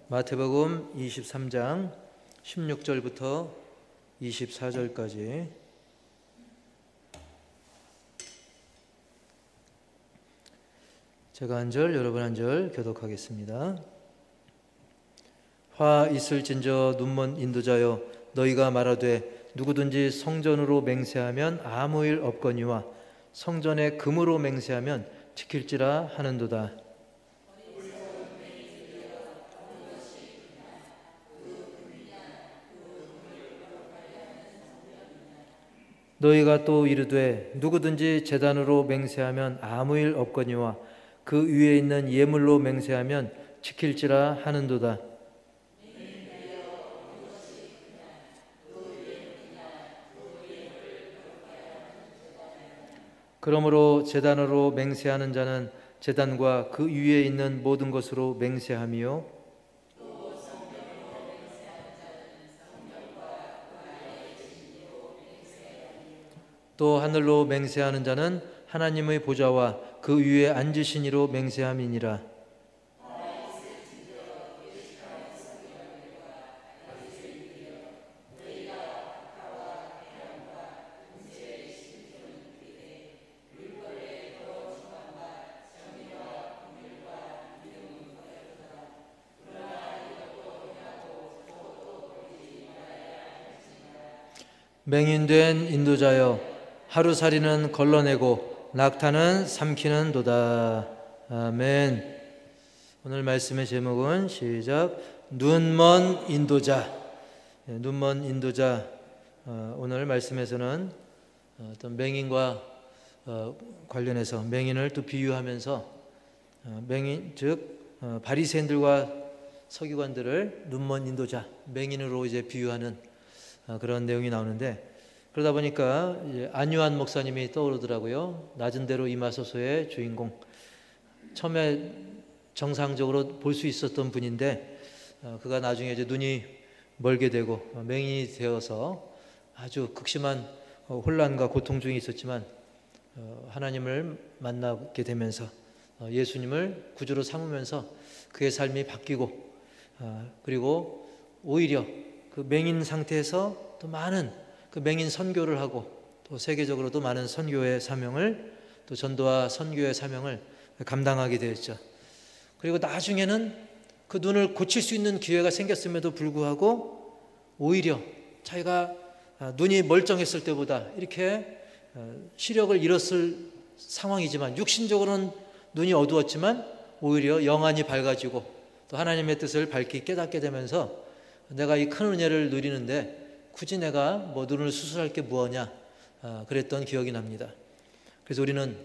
마태복음 23장 16절부터 24절까지 제가 한 절, 여러분 한 절 교독하겠습니다. 화 있을진저 눈먼 인도자여, 너희가 말하되 누구든지 성전으로 맹세하면 아무 일 없거니와 성전에 금으로 맹세하면 지킬지라 하는도다. 너희가 또 이르되 누구든지 제단으로 맹세하면 아무 일 없거니와 그 위에 있는 예물로 맹세하면 지킬지라 하는도다. 그러므로 제단으로 맹세하는 자는 제단과 그 위에 있는 모든 것으로 맹세하며 또 하늘로 맹세하는 자는 하나님의 보좌와 그 위에 앉으신 이로 맹세함이니라. 맹인된 인도자여, 하루살이는 걸러내고 낙타는 삼키는 도다. 아멘. 오늘 말씀의 제목은 시작. 눈먼 인도자. 눈먼 인도자. 오늘 말씀에서는 어떤 맹인과 관련해서 맹인을 또 비유하면서 맹인 즉 바리새인들과 서기관들을 눈먼 인도자, 맹인으로 이제 비유하는 그런 내용이 나오는데, 그러다 보니까 이제 안유한 목사님이 떠오르더라고요. 낮은 대로 임하소서의 주인공. 처음에 정상적으로 볼 수 있었던 분인데 그가 나중에 이제 눈이 멀게 되고 맹인이 되어서 아주 극심한 혼란과 고통 중에 있었지만 하나님을 만나게 되면서 예수님을 구주로 삼으면서 그의 삶이 바뀌고 그리고 오히려 그 맹인 상태에서 또 많은 그 맹인 선교를 하고 또 세계적으로도 많은 선교의 사명을, 또 전도와 선교의 사명을 감당하게 되었죠. 그리고 나중에는 그 눈을 고칠 수 있는 기회가 생겼음에도 불구하고 오히려 자기가 눈이 멀쩡했을 때보다 이렇게 시력을 잃었을 상황이지만 육신적으로는 눈이 어두웠지만 오히려 영안이 밝아지고 또 하나님의 뜻을 밝게 깨닫게 되면서 내가 이 큰 은혜를 누리는데 굳이 내가 뭐 눈을 수술할 게 뭐하냐 그랬던 기억이 납니다. 그래서 우리는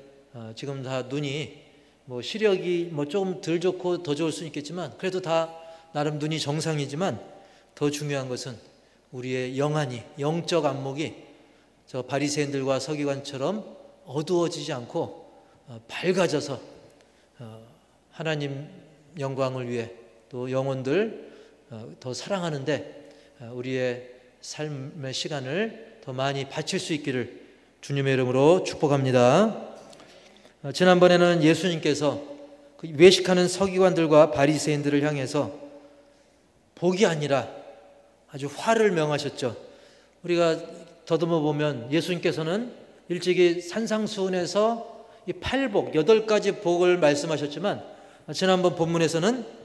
지금 다 눈이 뭐 시력이 뭐 조금 덜 좋고 더 좋을 수는 있겠지만 그래도 다 나름 눈이 정상이지만 더 중요한 것은 우리의 영안이, 영적 안목이 저 바리새인들과 서기관처럼 어두워지지 않고 밝아져서 하나님 영광을 위해 또 영혼들 더 사랑하는데 우리의 삶의 시간을 더 많이 바칠 수 있기를 주님의 이름으로 축복합니다. 지난번에는 예수님께서 그 외식하는 서기관들과 바리새인들을 향해서 복이 아니라 아주 화를 명하셨죠. 우리가 더듬어 보면 예수님께서는 일찍이 산상수훈에서 이 8복, 8가지 복을 말씀하셨지만 지난번 본문에서는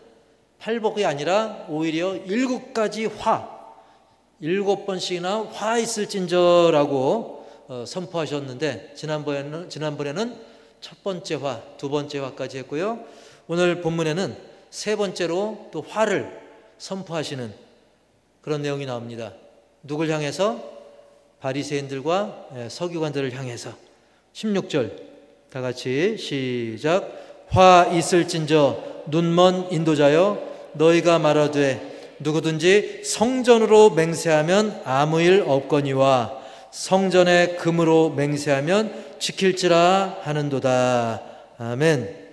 8복이 아니라 오히려 7가지 화, 7번씩이나 화 있을진저라고 선포하셨는데 지난번에는 첫 번째 화, 두 번째 화까지 했고요. 오늘 본문에는 세 번째로 또 화를 선포하시는 그런 내용이 나옵니다. 누굴 향해서? 바리새인들과 서기관들을 향해서. 16절 다 같이 시작. 화 있을진저 눈먼 인도자여, 너희가 말하되 누구든지 성전으로 맹세하면 아무 일 없거니와 성전에 금으로 맹세하면 지킬지라 하는도다. 아멘.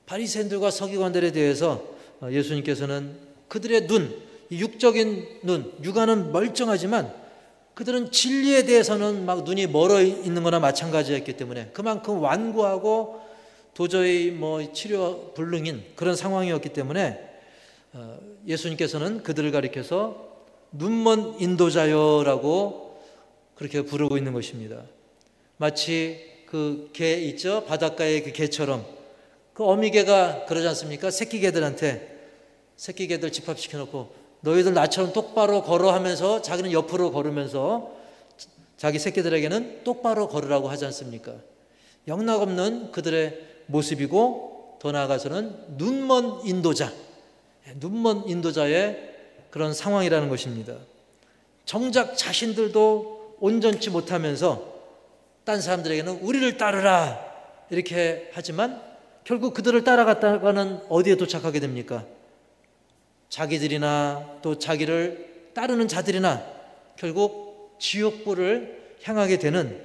바리새인들과 서기관들에 대해서 예수님께서는 그들의 눈, 육적인 눈, 육안은 멀쩡하지만 그들은 진리에 대해서는 막 눈이 멀어 있는 거나 마찬가지였기 때문에 그만큼 완고하고 도저히 뭐 치료 불능인 그런 상황이었기 때문에 예수님께서는 그들을 가리켜서 눈먼 인도자여라고 그렇게 부르고 있는 것입니다. 마치 그 개 있죠? 바닷가의 그 개처럼 그 어미개가 그러지 않습니까? 새끼개들 집합시켜 놓고 너희들 나처럼 똑바로 걸어 하면서 자기는 옆으로 걸으면서 자기 새끼들에게는 똑바로 걸으라고 하지 않습니까? 영락없는 그들의 모습이고 더 나아가서는 눈먼 인도자의 그런 상황이라는 것입니다. 정작 자신들도 온전치 못하면서 딴 사람들에게는 우리를 따르라 이렇게 하지만 결국 그들을 따라갔다가는 어디에 도착하게 됩니까? 자기들이나 또 자기를 따르는 자들이나 결국 지옥불을 향하게 되는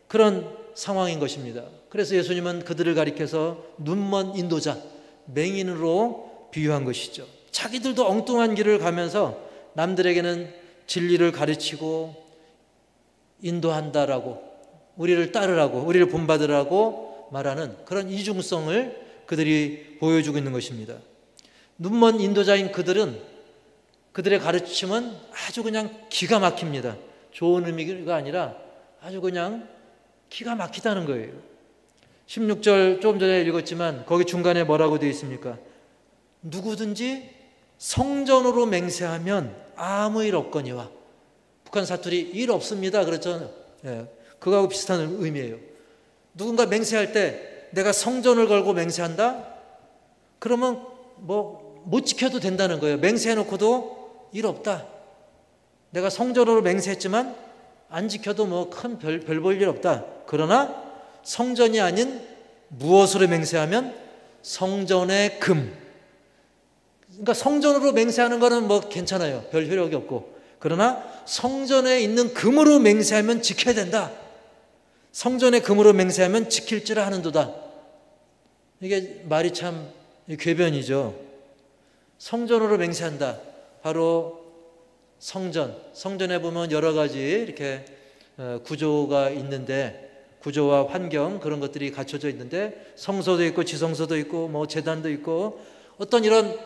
그런 상황인 것입니다. 그래서 예수님은 그들을 가리켜서 눈먼 인도자, 맹인으로 비유한 것이죠. 자기들도 엉뚱한 길을 가면서 남들에게는 진리를 가르치고 인도한다라고, 우리를 따르라고, 우리를 본받으라고 말하는 그런 이중성을 그들이 보여주고 있는 것입니다. 눈먼 인도자인 그들은, 그들의 가르침은 아주 그냥 기가 막힙니다. 좋은 의미가 아니라 아주 그냥 기가 막히다는 거예요. 16절 조금 전에 읽었지만 거기 중간에 뭐라고 되어 있습니까? 누구든지 성전으로 맹세하면 아무 일 없거니와. 북한 사투리 일 없습니다 그랬잖아요. 예, 그거하고 비슷한 의미예요. 누군가 맹세할 때 내가 성전을 걸고 맹세한다? 그러면 못 지켜도 된다는 거예요. 맹세해놓고도 일 없다. 내가 성전으로 맹세했지만 안 지켜도 큰 별 볼 일 없다. 그러나 성전이 아닌 무엇으로 맹세하면 성전의 금. 그러니까 성전으로 맹세하는 거는 괜찮아요. 별 효력이 없고. 그러나 성전에 있는 금으로 맹세하면 지켜야 된다. 성전의 금으로 맹세하면 지킬지라 하는도다. 이게 말이 참 궤변이죠. 성전으로 맹세한다. 바로 성전에 보면 여러 가지 이렇게 구조가 있는데, 구조와 환경 그런 것들이 갖춰져 있는데 성소도 있고 지성소도 있고 제단도 있고 어떤 이런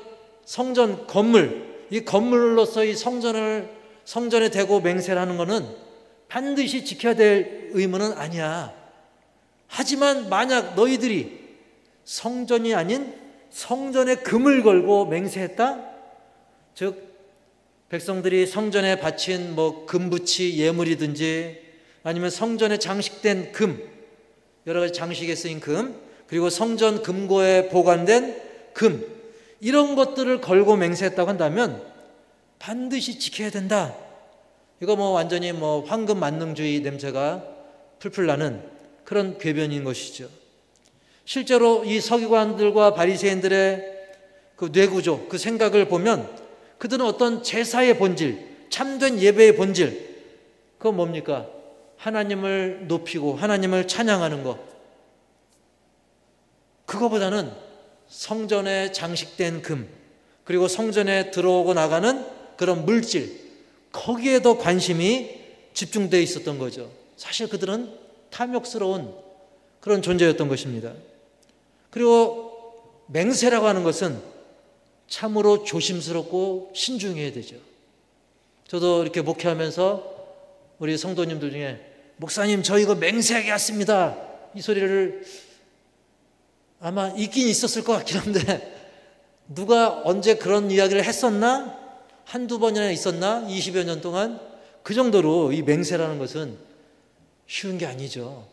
성전 건물, 이 건물로서 이 성전에 대고 맹세를 하는 것은 반드시 지켜야 될 의무는 아니야. 하지만 만약 너희들이 성전이 아닌 성전에 금을 걸고 맹세했다? 즉 백성들이 성전에 바친 금부치 예물이든지 아니면 성전에 장식된 금, 여러 가지 장식에 쓰인 금, 그리고 성전 금고에 보관된 금, 이런 것들을 걸고 맹세했다고 한다면 반드시 지켜야 된다. 이거 완전히 황금 만능주의 냄새가 풀풀 나는 그런 궤변인 것이죠. 실제로 이 서기관들과 바리새인들의 그 뇌구조, 그 생각을 보면 그들은 어떤 제사의 본질, 참된 예배의 본질, 그건 뭡니까? 하나님을 높이고 하나님을 찬양하는 것. 그거보다는 성전에 장식된 금, 그리고 성전에 들어오고 나가는 그런 물질, 거기에 더 관심이 집중되어 있었던 거죠. 사실 그들은 탐욕스러운 그런 존재였던 것입니다. 그리고 맹세라고 하는 것은 참으로 조심스럽고 신중해야 되죠. 저도 이렇게 목회하면서 우리 성도님들 중에 목사님 저 이거 맹세하게 왔습니다, 이 소리를 아마 있긴 있었을 것 같긴 한데 누가 언제 그런 이야기를 했었나? 한두 번이나 있었나? 20여 년 동안? 그 정도로 이 맹세라는 것은 쉬운 게 아니죠.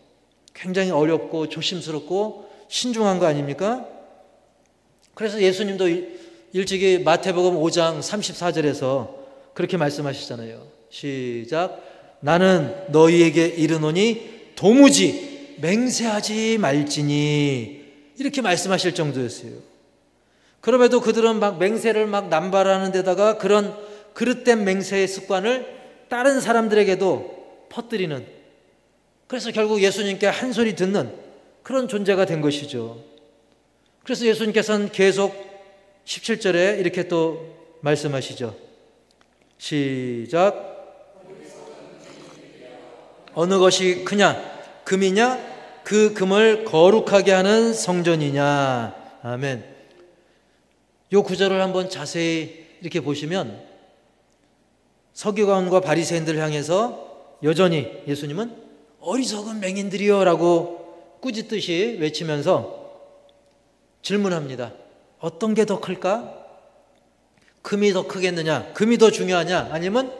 굉장히 어렵고 조심스럽고 신중한 거 아닙니까? 그래서 예수님도 일찍이 마태복음 5장 34절에서 그렇게 말씀하시잖아요. 시작. 나는 너희에게 이르노니 도무지 맹세하지 말지니, 이렇게 말씀하실 정도였어요. 그럼에도 그들은 맹세를 남발하는 데다가 그런 그릇된 맹세의 습관을 다른 사람들에게도 퍼뜨리는, 그래서 결국 예수님께 한 소리 듣는 그런 존재가 된 것이죠. 그래서 예수님께서는 계속 17절에 이렇게 또 말씀하시죠. 시작. 어느 것이 크냐? 금이냐? 그 금을 거룩하게 하는 성전이냐? 아멘. 이 구절을 한번 자세히 이렇게 보시면 서기관과 바리새인들을 향해서 여전히 예수님은 어리석은 맹인들이여 라고 꾸짖듯이 외치면서 질문합니다. 어떤 게 더 클까? 금이 더 크겠느냐? 금이 더 중요하냐? 아니면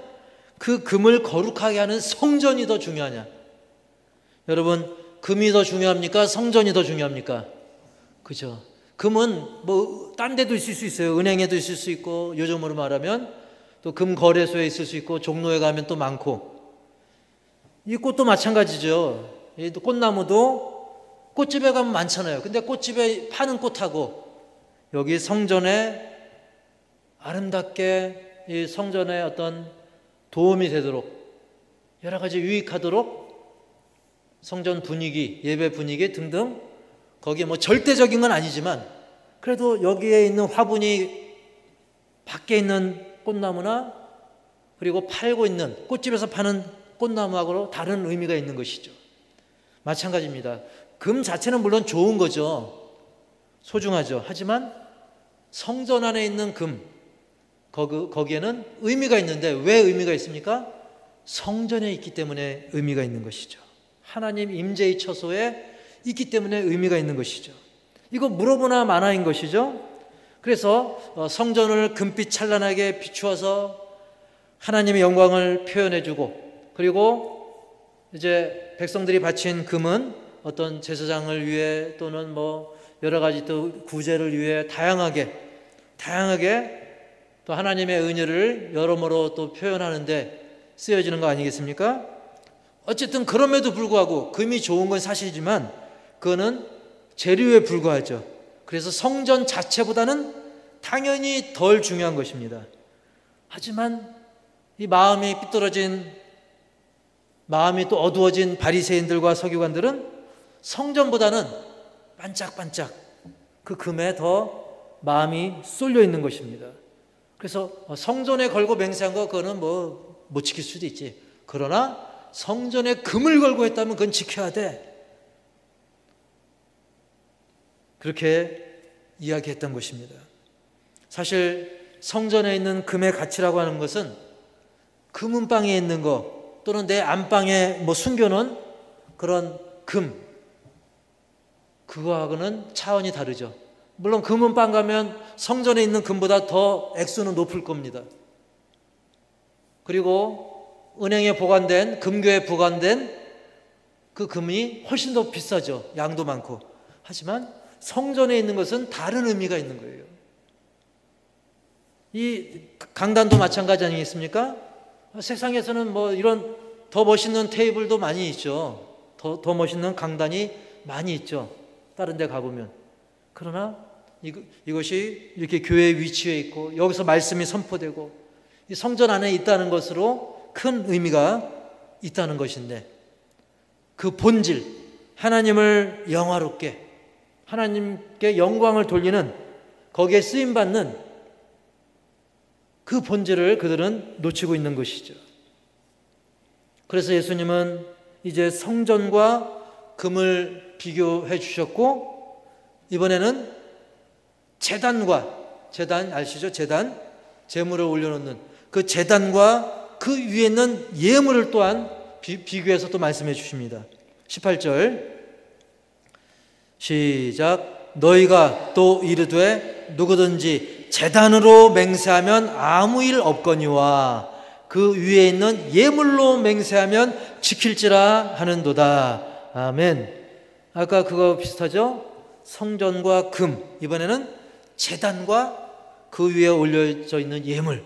그 금을 거룩하게 하는 성전이 더 중요하냐? 여러분, 금이 더 중요합니까? 성전이 더 중요합니까? 그죠? 금은 뭐 딴 데도 있을 수 있어요. 은행에도 있을 수 있고, 요즘으로 말하면 또 금 거래소에 있을 수 있고, 종로에 가면 또 많고. 이 꽃도 마찬가지죠. 이 꽃나무도 꽃집에 가면 많잖아요. 근데 꽃집에 파는 꽃하고 여기 성전에 아름답게 이 성전에 어떤 도움이 되도록 여러 가지 유익하도록 성전 분위기, 예배 분위기 등등 거기에 뭐 절대적인 건 아니지만 그래도 여기에 있는 화분이 밖에 있는 꽃나무나 그리고 팔고 있는 꽃집에서 파는 꽃나무하고 다른 의미가 있는 것이죠. 마찬가지입니다. 금 자체는 물론 좋은 거죠. 소중하죠. 하지만 성전 안에 있는 금, 거기에는 의미가 있는데 왜 의미가 있습니까? 성전에 있기 때문에 의미가 있는 것이죠. 하나님 임재의 처소에 있기 때문에 의미가 있는 것이죠. 이거 물어보나 마나인 것이죠. 그래서 성전을 금빛 찬란하게 비추어서 하나님의 영광을 표현해주고 그리고 이제 백성들이 바친 금은 어떤 제사장을 위해 또는 뭐 여러 가지 또 구제를 위해 다양하게 또 하나님의 은혜를 여러모로 또 표현하는데 쓰여지는 거 아니겠습니까? 어쨌든 그럼에도 불구하고 금이 좋은 건 사실이지만 그거는 재료에 불과하죠. 그래서 성전 자체보다는 당연히 덜 중요한 것입니다. 하지만 이 마음이 삐뚤어진 마음이 또 어두워진 바리새인들과 서기관들은 성전보다는 반짝반짝 그 금에 더 마음이 쏠려 있는 것입니다. 그래서 성전에 걸고 맹세한 거 그거는 뭐 못 지킬 수도 있지. 그러나 성전에 금을 걸고 했다면 그건 지켜야 돼. 그렇게 이야기했던 것입니다. 사실 성전에 있는 금의 가치라고 하는 것은 그 문방에 있는 거 또는 내 안방에 뭐 숨겨놓은 그런 금, 그거하고는 차원이 다르죠. 물론 금은방 가면 성전에 있는 금보다 더 액수는 높을 겁니다. 그리고 은행에 보관된, 금괴에 보관된 그 금이 훨씬 더 비싸죠. 양도 많고. 하지만 성전에 있는 것은 다른 의미가 있는 거예요. 이 강단도 마찬가지 아니겠습니까? 세상에서는 뭐 이런 더 멋있는 테이블도 많이 있죠. 더 멋있는 강단이 많이 있죠. 다른 데 가보면. 그러나 이것이 이렇게 교회에 위치해 있고 여기서 말씀이 선포되고 이 성전 안에 있다는 것으로 큰 의미가 있다는 것인데 그 본질, 하나님을 영화롭게 하나님께 영광을 돌리는 거기에 쓰임받는 그 본질을 그들은 놓치고 있는 것이죠. 그래서 예수님은 이제 성전과 금을 비교해 주셨고 이번에는 제단 아시죠? 제단, 제물을 올려놓는 그 제단과 그 위에 있는 예물을 또한 비교해서 또 말씀해 주십니다. 18절 시작. 너희가 또 이르되 누구든지 제단으로 맹세하면 아무 일 없거니와 그 위에 있는 예물로 맹세하면 지킬지라 하는도다. 아멘. 아까 그거 비슷하죠? 성전과 금, 이번에는 제단과 그 위에 올려져 있는 예물.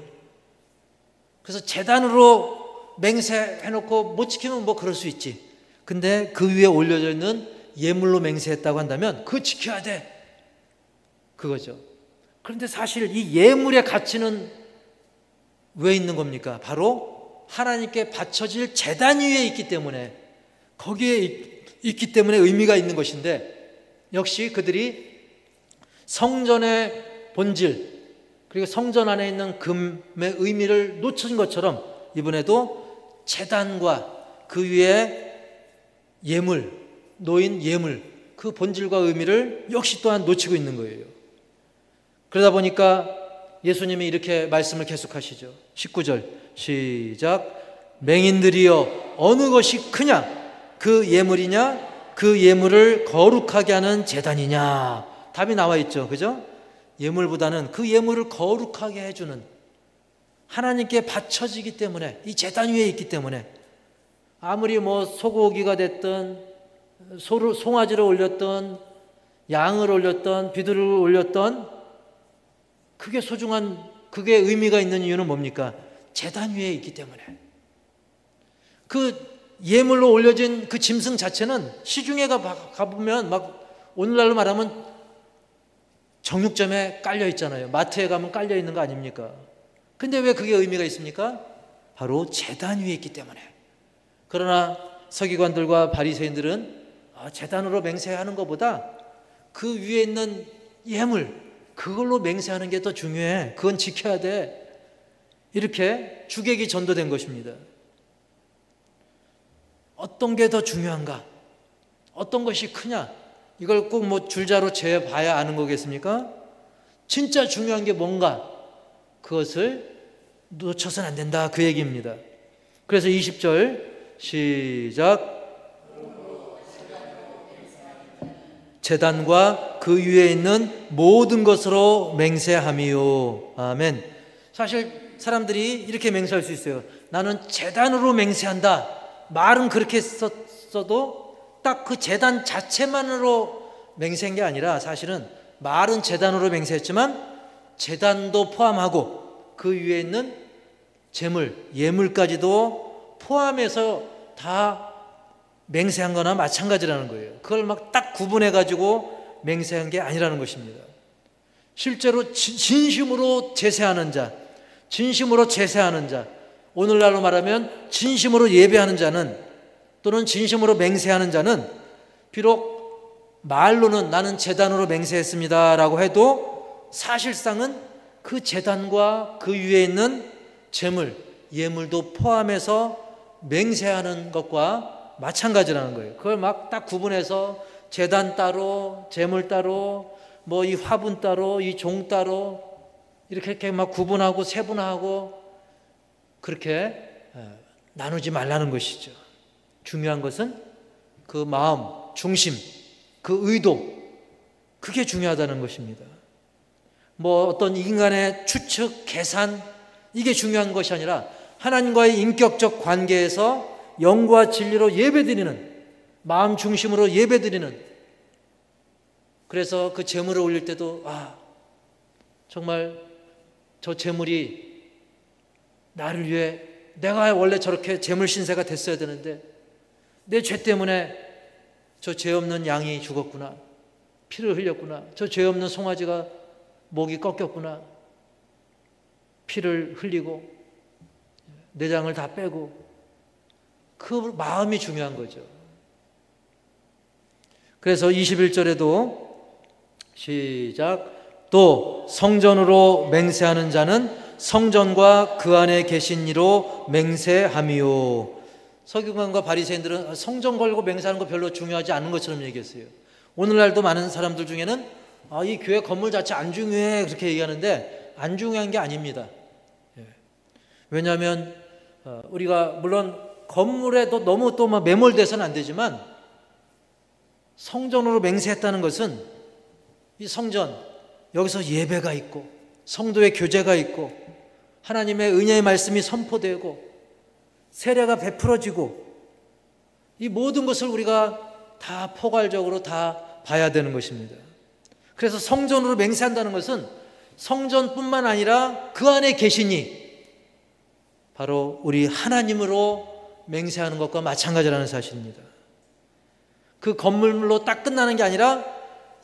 그래서 제단으로 맹세해놓고 못 지키면 뭐 그럴 수 있지. 근데 그 위에 올려져 있는 예물로 맹세했다고 한다면 그거 지켜야 돼. 그거죠. 그런데 사실 이 예물의 가치는 왜 있는 겁니까? 바로 하나님께 바쳐질 제단 위에 있기 때문에 거기에 있기 때문에 의미가 있는 것인데 역시 그들이 성전의 본질 그리고 성전 안에 있는 금의 의미를 놓친 것처럼 이번에도 제단과 그 위에 예물, 놓인 예물 그 본질과 의미를 역시 또한 놓치고 있는 거예요. 그러다 보니까 예수님이 이렇게 말씀을 계속하시죠. 19절 시작. 맹인들이여 어느 것이 크냐? 그 예물이냐? 그 예물을 거룩하게 하는 제단이냐? 답이 나와 있죠. 그죠? 예물보다는 그 예물을 거룩하게 해주는, 하나님께 바쳐지기 때문에, 이 제단 위에 있기 때문에 아무리 뭐 소고기가 됐든 송아지를 올렸든 양을 올렸든 비둘을 올렸든 그게 소중한, 그게 의미가 있는 이유는 뭡니까? 제단 위에 있기 때문에. 그 예물로 올려진 그 짐승 자체는 시중에 가보면 막 오늘날로 말하면 정육점에 깔려 있잖아요. 마트에 가면 깔려 있는 거 아닙니까? 근데 왜 그게 의미가 있습니까? 바로 제단 위에 있기 때문에. 그러나 서기관들과 바리새인들은 제단으로 맹세하는 것보다 그 위에 있는 예물, 그걸로 맹세하는 게 더 중요해. 그건 지켜야 돼. 이렇게 주객이 전도된 것입니다. 어떤 게 더 중요한가? 어떤 것이 크냐? 이걸 꼭 뭐 줄자로 재봐야 아는 거겠습니까? 진짜 중요한 게 뭔가? 그것을 놓쳐서는 안 된다, 그 얘기입니다. 그래서 20절 시작. 제단과 그 위에 있는 모든 것으로 맹세함이요. 아멘. 사실 사람들이 이렇게 맹세할 수 있어요. 나는 제단으로 맹세한다. 말은 그렇게 썼어도 딱 그 제단 자체만으로 맹세한 게 아니라, 사실은 말은 제단으로 맹세했지만 제단도 포함하고 그 위에 있는 제물, 예물까지도 포함해서 다 맹세한 거나 마찬가지라는 거예요. 그걸 막 딱 구분해 가지고 맹세한 게 아니라는 것입니다. 실제로 진심으로 제세하는 자, 진심으로 제세하는 자, 오늘날로 말하면 진심으로 예배하는 자는, 또는 진심으로 맹세하는 자는 비록 말로는 나는 제단으로 맹세했습니다 라고 해도 사실상은 그 제단과 그 위에 있는 제물, 예물도 포함해서 맹세하는 것과 마찬가지라는 거예요. 그걸 막 딱 구분해서 제단 따로, 제물 따로, 뭐 이 화분 따로, 이 종 따로 이렇게 막 구분하고 세분화하고 그렇게 나누지 말라는 것이죠. 중요한 것은 그 마음, 중심, 그 의도, 그게 중요하다는 것입니다. 뭐 어떤 인간의 추측, 계산, 이게 중요한 것이 아니라 하나님과의 인격적 관계에서 영과 진리로 예배드리는, 마음 중심으로 예배드리는, 그래서 그 제물을 올릴 때도 정말 저 제물이 나를 위해, 내가 원래 저렇게 제물 신세가 됐어야 되는데 내 죄 때문에 저 죄 없는 양이 죽었구나, 피를 흘렸구나, 저 죄 없는 송아지가 목이 꺾였구나, 피를 흘리고 내장을 다 빼고, 그 마음이 중요한 거죠. 그래서 21절에도 시작. 또 성전으로 맹세하는 자는 성전과 그 안에 계신 이로 맹세함이요. 서기관과 바리새인들은 성전 걸고 맹세하는 거 별로 중요하지 않은 것처럼 얘기했어요. 오늘날도 많은 사람들 중에는 이 교회 건물 자체 안 중요해 그렇게 얘기하는데 안 중요한 게 아닙니다. 왜냐하면 우리가 물론 건물에도 너무 또 막 매몰돼서는 안 되지만, 성전으로 맹세했다는 것은 이 성전, 여기서 예배가 있고 성도의 교제가 있고 하나님의 은혜의 말씀이 선포되고 세례가 베풀어지고, 이 모든 것을 우리가 다 포괄적으로 다 봐야 되는 것입니다. 그래서 성전으로 맹세한다는 것은 성전뿐만 아니라 그 안에 계시니 바로 우리 하나님으로 맹세하는 것과 마찬가지라는 사실입니다. 그 건물로 딱 끝나는 게 아니라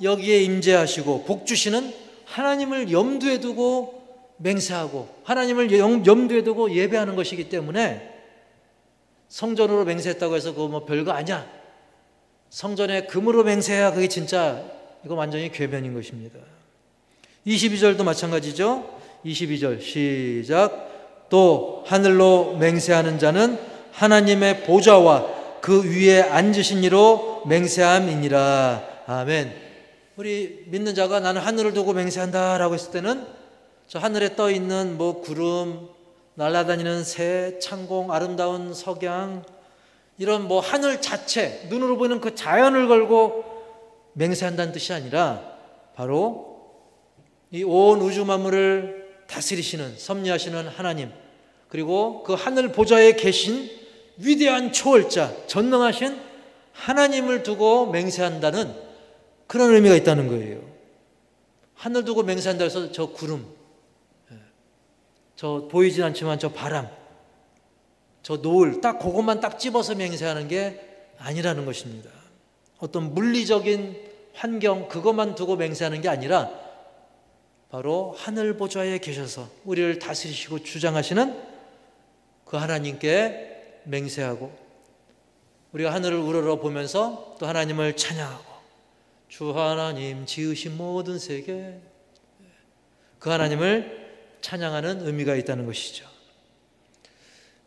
여기에 임재하시고 복 주시는 하나님을 염두에 두고 맹세하고 하나님을 염두에 두고 예배하는 것이기 때문에, 성전으로 맹세했다고 해서 그거 뭐 별거 아니야, 성전에 금으로 맹세해야 그게 진짜, 이거 완전히 궤변인 것입니다. 22절도 마찬가지죠. 22절 시작. 또 하늘로 맹세하는 자는 하나님의 보좌와 그 위에 앉으신 이로 맹세함이니라. 아멘. 우리 믿는 자가 나는 하늘을 두고 맹세한다 라고 했을 때는 저 하늘에 떠 있는 뭐 구름, 날아다니는 새, 창공, 아름다운 석양, 이런 뭐 하늘 자체, 눈으로 보이는 그 자연을 걸고 맹세한다는 뜻이 아니라 바로 이 온 우주 만물을 다스리시는, 섭리하시는 하나님, 그리고 그 하늘 보좌에 계신 위대한 초월자, 전능하신 하나님을 두고 맹세한다는 그런 의미가 있다는 거예요. 하늘 두고 맹세한다 해서 저 구름, 저 보이진 않지만 저 바람, 저 노을, 딱 그것만 딱 집어서 맹세하는 게 아니라는 것입니다. 어떤 물리적인 환경, 그것만 두고 맹세하는 게 아니라 바로 하늘 보좌에 계셔서 우리를 다스리시고 주장하시는 그 하나님께 맹세하고, 우리가 하늘을 우러러 보면서 또 하나님을 찬양하고, 주 하나님 지으신 모든 세계, 그 하나님을 찬양하는 의미가 있다는 것이죠.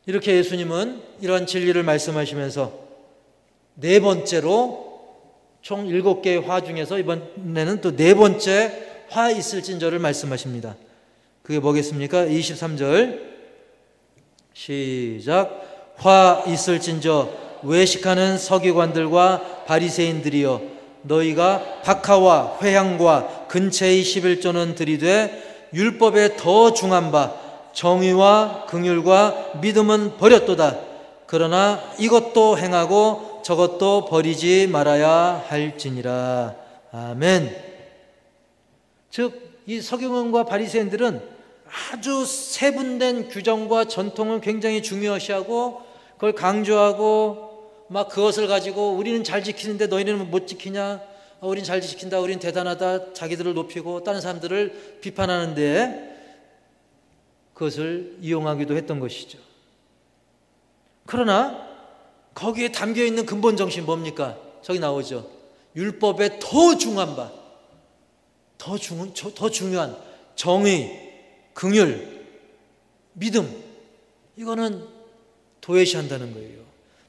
이렇게 예수님은 이러한 진리를 말씀하시면서 네 번째로 총 7개의 화 중에서 이번에는 또 네 번째 화 있을진저를 말씀하십니다. 그게 뭐겠습니까? 23절 시작. 화 있을진저 외식하는 서기관들과 바리새인들이여, 너희가 박하와 회향과 근체의 11조는 들이되 율법에 더 중한 바 정의와 긍휼과 믿음은 버렸도다. 그러나 이것도 행하고 저것도 버리지 말아야 할지니라. 아멘. 즉 이 서기관과 바리새인들은 아주 세분된 규정과 전통을 굉장히 중요시하고 그걸 강조하고 막 그것을 가지고 우리는 잘 지키는데 너희는 못 지키냐, 우린 잘 지킨다, 우린 대단하다, 자기들을 높이고 다른 사람들을 비판하는데 그것을 이용하기도 했던 것이죠. 그러나 거기에 담겨있는 근본 정신이 뭡니까? 저기 나오죠. 율법에 더 중한 바, 더 중요한 정의, 긍휼, 믿음, 이거는 도외시한다는 거예요.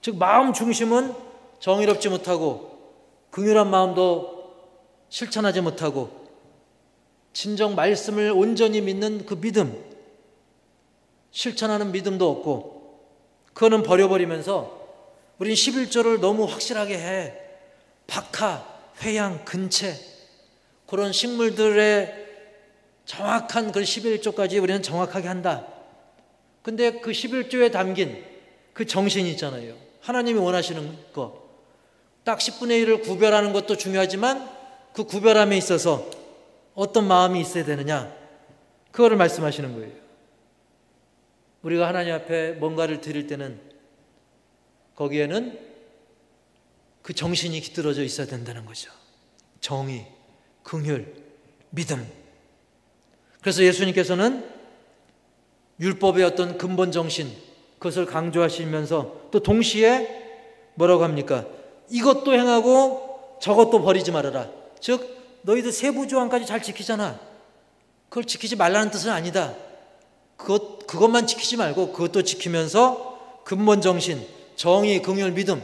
즉 마음 중심은 정의롭지 못하고 긍휼한 마음도 실천하지 못하고 진정 말씀을 온전히 믿는 그 믿음, 실천하는 믿음도 없고 그거는 버려버리면서 우린 11조를 너무 확실하게 해. 박하, 회양, 근체, 그런 식물들의 정확한 그 11조까지 우리는 정확하게 한다. 근데 그 11조에 담긴 그 정신이 있잖아요. 하나님이 원하시는 거, 딱 10분의 1을 구별하는 것도 중요하지만 그 구별함에 있어서 어떤 마음이 있어야 되느냐, 그거를 말씀하시는 거예요. 우리가 하나님 앞에 뭔가를 드릴 때는 거기에는 그 정신이 깃들어져 있어야 된다는 거죠. 정의, 긍휼, 믿음. 그래서 예수님께서는 율법의 어떤 근본 정신, 그것을 강조하시면서 또 동시에 뭐라고 합니까? 이것도 행하고 저것도 버리지 말아라. 즉 너희들 세부조항까지 잘 지키잖아. 그걸 지키지 말라는 뜻은 아니다. 그것만 지키지 말고 그것도 지키면서 근본 정신, 정의, 긍휼, 믿음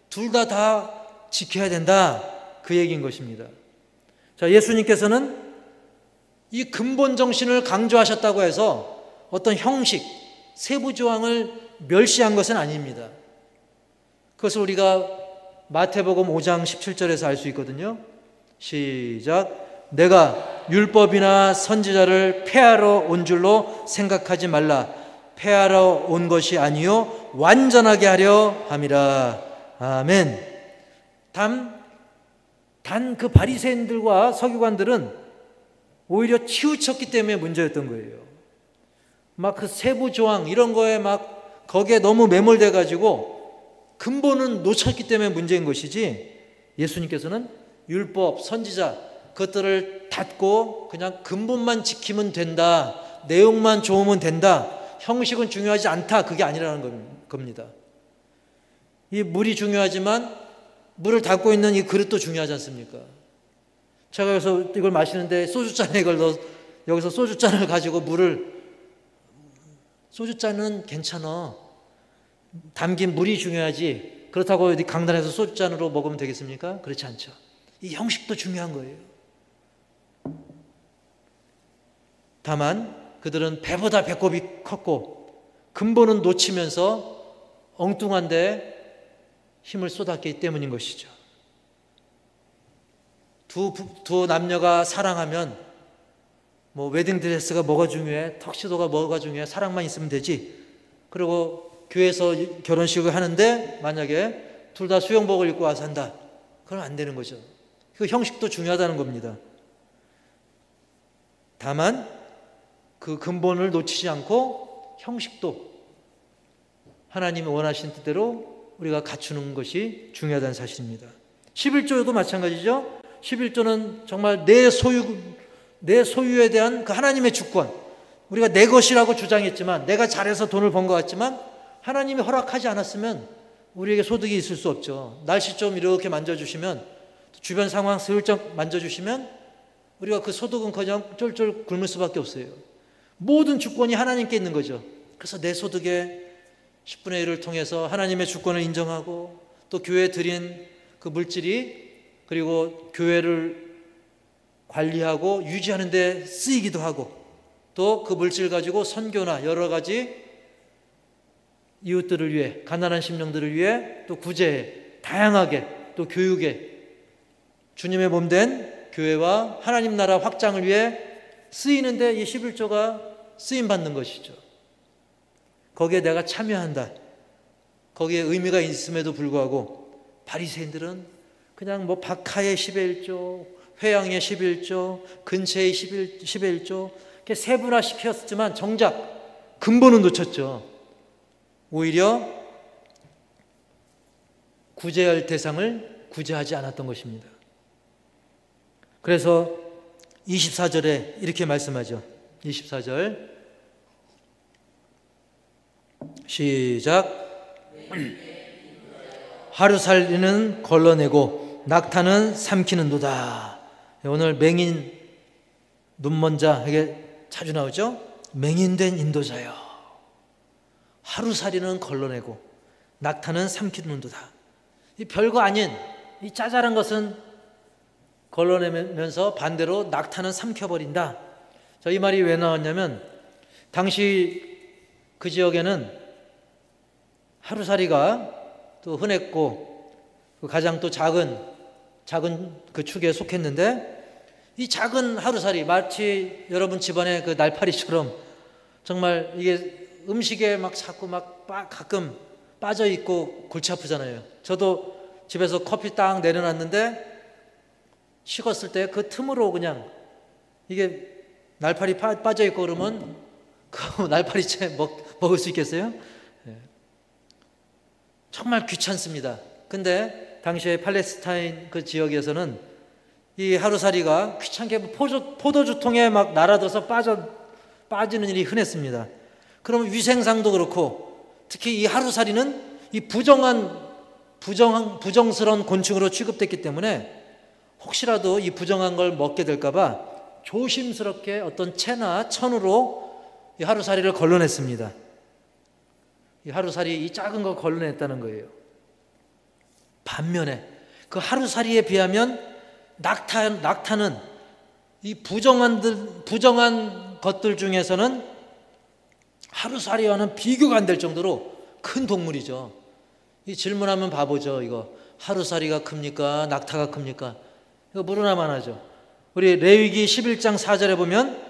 둘 다 지켜야 된다. 그 얘기인 것입니다. 자, 예수님께서는 이 근본 정신을 강조하셨다고 해서 어떤 형식, 세부조항을 멸시한 것은 아닙니다. 그것을 우리가 마태복음 5장 17절에서 알 수 있거든요. 시작. 내가 율법이나 선지자를 폐하러 온 줄로 생각하지 말라. 폐하러 온 것이 아니요 완전하게 하려 함이라. 아멘. 단 그 바리새인들과 서기관들은 오히려 치우쳤기 때문에 문제였던 거예요. 막 그 세부 조항 이런 거에 막 거기에 너무 매몰돼 가지고 근본은 놓쳤기 때문에 문제인 것이지, 예수님께서는 율법, 선지자 그것들을 닫고 그냥 근본만 지키면 된다, 내용만 좋으면 된다, 형식은 중요하지 않다, 그게 아니라는 겁니다. 이 물이 중요하지만 물을 담고 있는 이 그릇도 중요하지 않습니까? 제가 여기서 이걸 마시는데 소주잔에 이걸 넣어, 여기서 소주잔을 가지고 물을, 소주잔은 괜찮아, 담긴 물이 중요하지, 그렇다고 강단에서 소주잔으로 먹으면 되겠습니까? 그렇지 않죠. 이 형식도 중요한 거예요. 다만 그들은 배보다 배꼽이 컸고 근본은 놓치면서 엉뚱한데 힘을 쏟았기 때문인 것이죠. 두 남녀가 사랑하면 뭐 웨딩드레스가 뭐가 중요해? 턱시도가 뭐가 중요해? 사랑만 있으면 되지. 그리고 교회에서 결혼식을 하는데 만약에 둘 다 수영복을 입고 와서 한다. 그건 안 되는 거죠. 그 형식도 중요하다는 겁니다. 다만 그 근본을 놓치지 않고 형식도 하나님이 원하신 뜻대로 우리가 갖추는 것이 중요하다는 사실입니다. 11조도 마찬가지죠. 11조는 정말 내 소유에 대한 그 하나님의 주권, 우리가 내 것이라고 주장했지만, 내가 잘해서 돈을 번 것 같지만 하나님이 허락하지 않았으면 우리에게 소득이 있을 수 없죠. 날씨 좀 이렇게 만져주시면, 주변 상황 슬쩍 만져주시면 우리가 그 소득은커녕 쫄쫄 굶을 수밖에 없어요. 모든 주권이 하나님께 있는 거죠. 그래서 내 소득의 10분의 1을 통해서 하나님의 주권을 인정하고, 또 교회에 드린 그 물질이 그리고 교회를 관리하고 유지하는 데 쓰이기도 하고, 또 그 물질 가지고 선교나 여러 가지 이웃들을 위해, 가난한 심령들을 위해, 또 구제에, 다양하게, 또 교육에, 주님의 몸된 교회와 하나님 나라 확장을 위해 쓰이는데 이 11조가 쓰임받는 것이죠. 거기에 내가 참여한다. 거기에 의미가 있음에도 불구하고 바리새인들은 그냥 뭐 박하의 11조, 회양의 11조, 근처의 11조 이렇게 세분화시켰지만 정작 근본은 놓쳤죠. 오히려 구제할 대상을 구제하지 않았던 것입니다. 그래서 24절에 이렇게 말씀하죠. 24절 시작. 하루살이는 걸러내고 낙타는 삼키는도다. 오늘 맹인 눈먼자 이게 자주 나오죠. 맹인된 인도자여, 하루살이는 걸러내고 낙타는 삼키는도다. 이 별거 아닌 이 짜잘한 것은 걸러내면서 반대로 낙타는 삼켜버린다. 자, 이 말이 왜 나왔냐면, 당시 그 지역에는 하루살이가 또 흔했고 가장 또 작은 그 축에 속했는데, 이 작은 하루살이 마치 여러분 집안의 그 날파리처럼 정말 이게 음식에 막 자꾸 막 가끔 빠져 있고 골치 아프잖아요. 저도 집에서 커피 딱 내려놨는데 식었을 때 그 틈으로 그냥 이게 날파리 빠져 있고 그러면 그 날파리채 먹을 수 있겠어요? 정말 귀찮습니다. 근데 당시에 팔레스타인 그 지역에서는 이 하루살이가 귀찮게 포도주통에 막 날아들어서 빠지는 일이 흔했습니다. 그러면 위생상도 그렇고, 특히 이 하루살이는 이 부정스러운 곤충으로 취급됐기 때문에 혹시라도 이 부정한 걸 먹게 될까봐 조심스럽게 어떤 채나 천으로 이 하루살이를 걸러냈습니다. 이 하루살이 이 작은 걸 걸러냈다는 거예요. 반면에 그 하루살이에 비하면 낙타는 이 부정한 것들 중에서는 하루살이와는 비교가 안 될 정도로 큰 동물이죠. 이 질문하면 바보죠. 이거 하루살이가 큽니까? 낙타가 큽니까? 이거 물으나만 하죠. 우리 레위기 11장 4절에 보면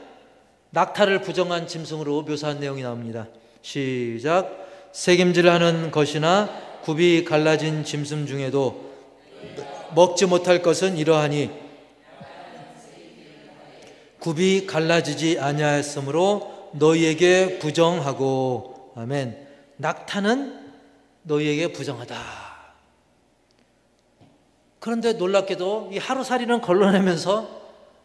낙타를 부정한 짐승으로 묘사한 내용이 나옵니다. 시작. 새김질하는 것이나 굽이 갈라진 짐승 중에도 먹지 못할 것은 이러하니 굽이 갈라지지 아니하였으므로 너희에게 부정하고. 아멘. 낙타는 너희에게 부정하다. 그런데 놀랍게도 이 하루살이는 걸러내면서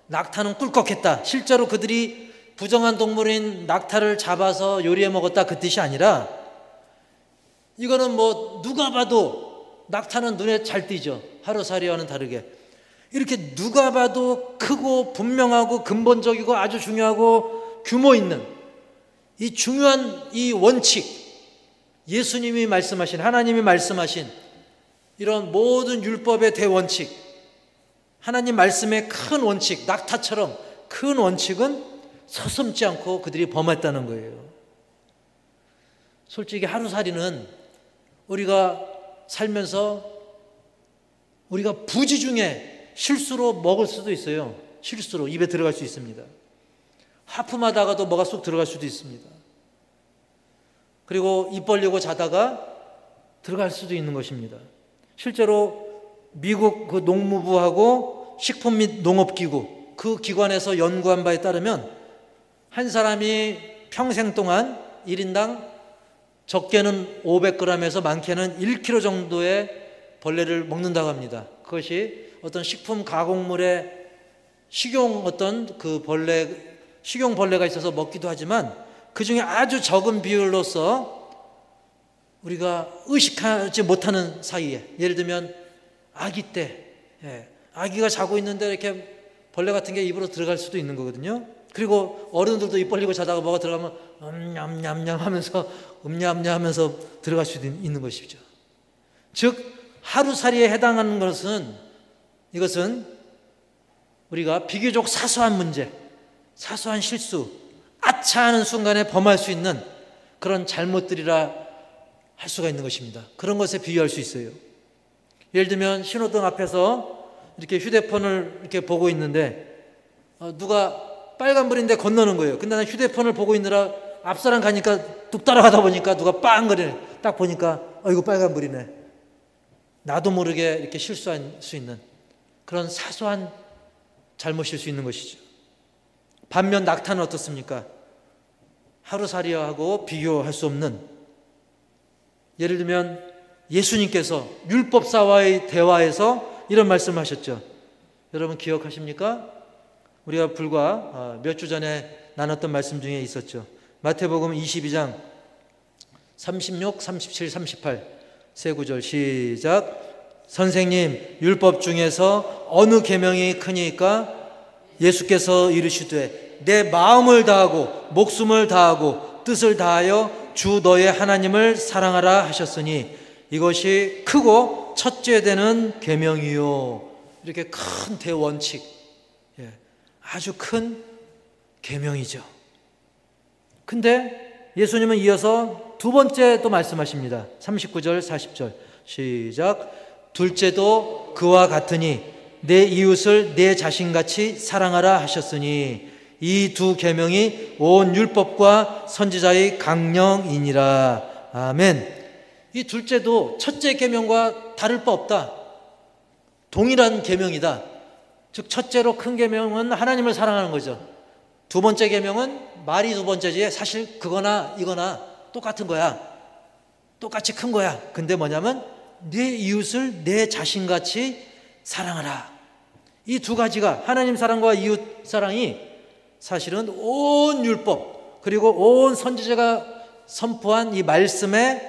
낙타는 꿀꺽했다. 실제로 그들이 부정한 동물인 낙타를 잡아서 요리해 먹었다, 그 뜻이 아니라, 이거는 뭐 누가 봐도 낙타는 눈에 잘 띄죠. 하루살이와는 다르게 이렇게 누가 봐도 크고 분명하고 근본적이고 아주 중요하고 규모 있는 이 중요한 이 원칙, 예수님이 말씀하신, 하나님이 말씀하신 이런 모든 율법의 대원칙, 하나님 말씀의 큰 원칙, 낙타처럼 큰 원칙은 서슴지 않고 그들이 범했다는 거예요. 솔직히 하루살이는 우리가 살면서 우리가 부지 중에 실수로 먹을 수도 있어요. 실수로 입에 들어갈 수 있습니다. 하품하다가도 뭐가 쏙 들어갈 수도 있습니다. 그리고 입 벌리고 자다가 들어갈 수도 있는 것입니다. 실제로 미국 그 농무부하고 식품 및 농업기구 그 기관에서 연구한 바에 따르면 한 사람이 평생 동안 1인당 적게는 500g에서 많게는 1kg 정도의 벌레를 먹는다고 합니다. 그것이 어떤 식품 가공물에 식용 어떤 그 식용 벌레가 있어서 먹기도 하지만 그 중에 아주 적은 비율로서 우리가 의식하지 못하는 사이에, 예를 들면 아기 때, 아기가 자고 있는데 이렇게 벌레 같은 게 입으로 들어갈 수도 있는 거거든요. 그리고 어른들도 입 벌리고 자다가 뭐가 들어가면 냠냠냠 하면서 음냠냠 하면서 들어갈 수도 있는 것이죠. 즉 하루살이에 해당하는 것은, 이것은 우리가 비교적 사소한 문제, 사소한 실수, 아차 하는 순간에 범할 수 있는 그런 잘못들이라 할 수가 있는 것입니다. 그런 것에 비유할 수 있어요. 예를 들면 신호등 앞에서 이렇게 휴대폰을 이렇게 보고 있는데 누가 빨간불인데 건너는 거예요. 근데 나는 휴대폰을 보고 있느라 앞사람 가니까 뚝 따라가다 보니까 누가 빵 거리네. 딱 보니까 이거 빨간불이네. 나도 모르게 이렇게 실수할 수 있는 그런 사소한 잘못일 수 있는 것이죠. 반면 낙타는 어떻습니까? 하루살이하고 비교할 수 없는, 예를 들면 예수님께서 율법사와의 대화에서 이런 말씀을 하셨죠. 여러분 기억하십니까? 우리가 불과 몇 주 전에 나눴던 말씀 중에 있었죠. 마태복음 22장 36, 37, 38 세 구절 시작. 선생님, 율법 중에서 어느 계명이 크니까? 예수께서 이르시되 내 마음을 다하고 목숨을 다하고 뜻을 다하여 주 너의 하나님을 사랑하라 하셨으니 이것이 크고 첫째 되는 계명이요. 이렇게 큰 대원칙, 아주 큰 계명이죠. 근데 예수님은 이어서 두 번째 또 말씀하십니다. 39절 40절 시작. 둘째도 그와 같으니 내 이웃을 내 자신같이 사랑하라 하셨으니 이 두 계명이 온 율법과 선지자의 강령이니라. 아멘. 이 둘째도 첫째 계명과 다를 바 없다. 동일한 계명이다. 즉 첫째로 큰 계명은 하나님을 사랑하는 거죠. 두 번째 계명은 말이 두 번째지 사실 그거나 이거나 똑같은 거야. 똑같이 큰 거야. 근데 뭐냐면 내 이웃을 내 자신같이 사랑하라. 이 두 가지가, 하나님 사랑과 이웃 사랑이 사실은 온 율법 그리고 온 선지자가 선포한 이 말씀의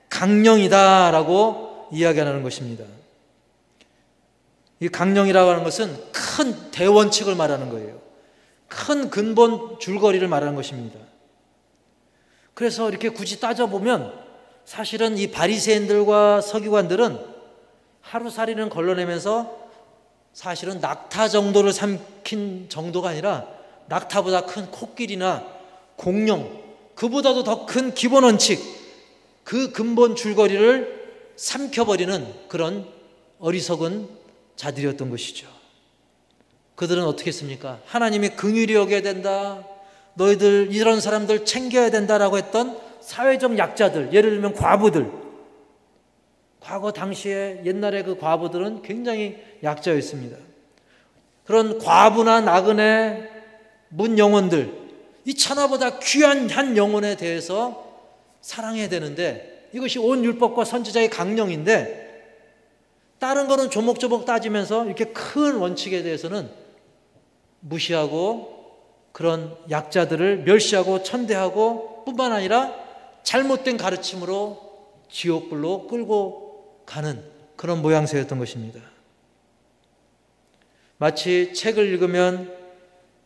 강령이다라고 이야기하는 것입니다. 이 강령이라고 하는 것은 큰 대원칙을 말하는 거예요. 큰 근본 줄거리를 말하는 것입니다. 그래서 이렇게 굳이 따져보면 사실은 이 바리새인들과 서기관들은 하루살이는 걸러내면서 사실은 낙타 정도를 삼킨 정도가 아니라 낙타보다 큰 코끼리나 공룡, 그보다도 더 큰 기본 원칙, 그 근본 줄거리를 삼켜버리는 그런 어리석은 자들이었던 것이죠. 그들은 어떻게 했습니까? 하나님이 긍휼히 여겨야 된다, 너희들 이런 사람들 챙겨야 된다라고 했던 사회적 약자들, 예를 들면 과부들, 과거 당시에 옛날에 그 과부들은 굉장히 약자였습니다. 그런 과부나 나그네 문 영혼들, 이 천하보다 귀한 한 영혼에 대해서 사랑해야 되는데 이것이 온 율법과 선지자의 강령인데 다른 거는 조목조목 따지면서 이렇게 큰 원칙에 대해서는 무시하고 그런 약자들을 멸시하고 천대하고 뿐만 아니라 잘못된 가르침으로 지옥불로 끌고 가는 그런 모양새였던 것입니다. 마치 책을 읽으면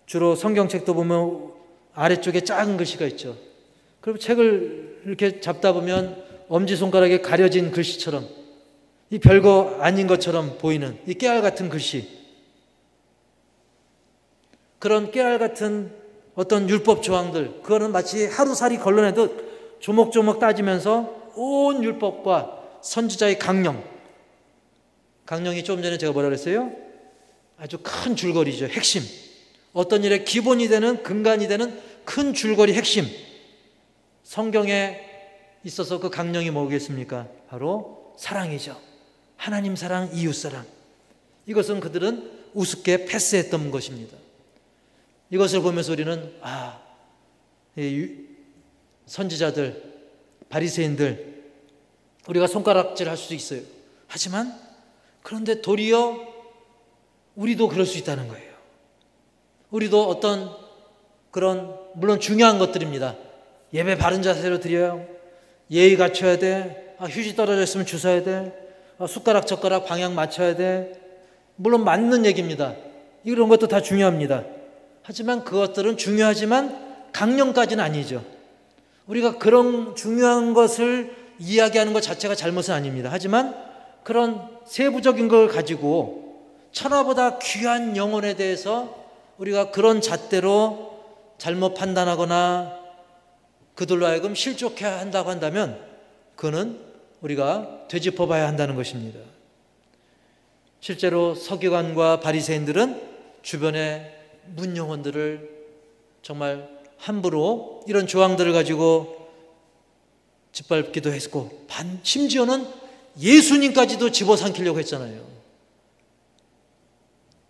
주로 성경책도 보면 아래쪽에 작은 글씨가 있죠. 그럼 책을 이렇게 잡다 보면 엄지손가락에 가려진 글씨처럼 이 별거 아닌 것처럼 보이는 이 깨알 같은 글씨, 그런 깨알 같은 어떤 율법 조항들, 그거는 마치 하루살이 걸러내듯 조목조목 따지면서 온 율법과 선지자의 강령이 조금 전에 제가 뭐라 그랬어요? 아주 큰 줄거리죠. 핵심. 어떤 일의 기본이 되는, 근간이 되는 큰 줄거리 핵심. 성경에 있어서 그 강령이 뭐겠습니까? 바로 사랑이죠. 하나님 사랑, 이웃 사랑. 이것은 그들은 우습게 패스했던 것입니다. 이것을 보면서 우리는 선지자들, 바리새인들, 우리가 손가락질할 수도 있어요. 하지만 그런데 도리어 우리도 그럴 수 있다는 거예요. 우리도 어떤 그런, 물론 중요한 것들입니다. 예배 바른 자세로 드려요. 예의 갖춰야 돼. 휴지 떨어져 있으면 주워야 돼. 숟가락 젓가락 방향 맞춰야 돼. 물론 맞는 얘기입니다. 이런 것도 다 중요합니다. 하지만 그것들은 중요하지만 강령까지는 아니죠. 우리가 그런 중요한 것을 이야기하는 것 자체가 잘못은 아닙니다. 하지만 그런 세부적인 걸 가지고 천하보다 귀한 영혼에 대해서 우리가 그런 잣대로 잘못 판단하거나 그들로 하여금 실족해 한다고 한다면 그거는 우리가 되짚어 봐야 한다는 것입니다. 실제로 서기관과 바리새인들은 주변의 문영혼들을 정말 함부로 이런 조항들을 가지고 짓밟기도 했고 심지어는 예수님까지도 집어삼키려고 했잖아요.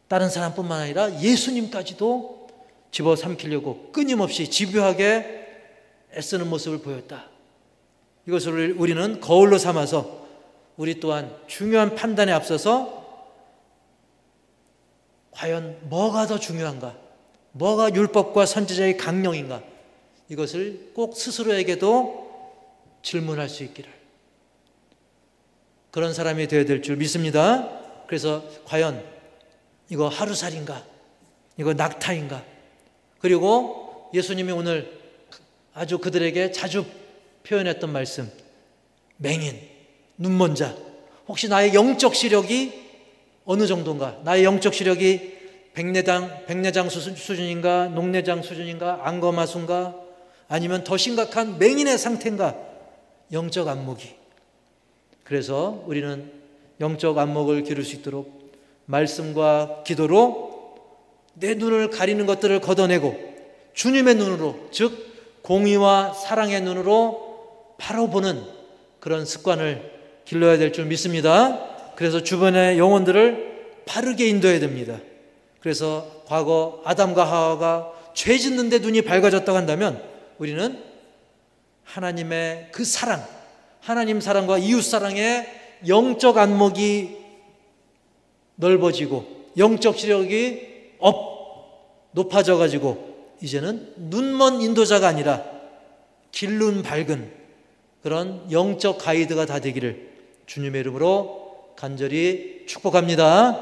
다른 사람뿐만 아니라 예수님까지도 집어삼키려고 끊임없이 집요하게 애쓰는 모습을 보였다. 이것을 우리는 거울로 삼아서 우리 또한 중요한 판단에 앞서서 과연 뭐가 더 중요한가? 뭐가 율법과 선지자의 강령인가? 이것을 꼭 스스로에게도 질문할 수 있기를, 그런 사람이 되어야 될 줄 믿습니다. 그래서 과연 이거 하루살인가? 이거 낙타인가? 그리고 예수님이 오늘 아주 그들에게 자주 표현했던 말씀, 맹인, 눈먼 자. 혹시 나의 영적 시력이 어느 정도인가? 나의 영적 시력이 백내장 수준인가? 녹내장 수준인가? 안검하수인가? 아니면 더 심각한 맹인의 상태인가? 영적 안목이. 그래서 우리는 영적 안목을 기를 수 있도록 말씀과 기도로 내 눈을 가리는 것들을 걷어내고 주님의 눈으로, 즉 공의와 사랑의 눈으로 바로 보는 그런 습관을 길러야 될 줄 믿습니다. 그래서 주변의 영혼들을 바르게 인도해야 됩니다. 그래서 과거 아담과 하와가 죄 짓는데 눈이 밝아졌다고 한다면 우리는 하나님의 그 사랑, 하나님 사랑과 이웃 사랑의 영적 안목이 넓어지고 영적 시력이 높아져 가지고 이제는 눈먼 인도자가 아니라 길눈 밝은 그런 영적 가이드가 다 되기를 주님의 이름으로 간절히 축복합니다.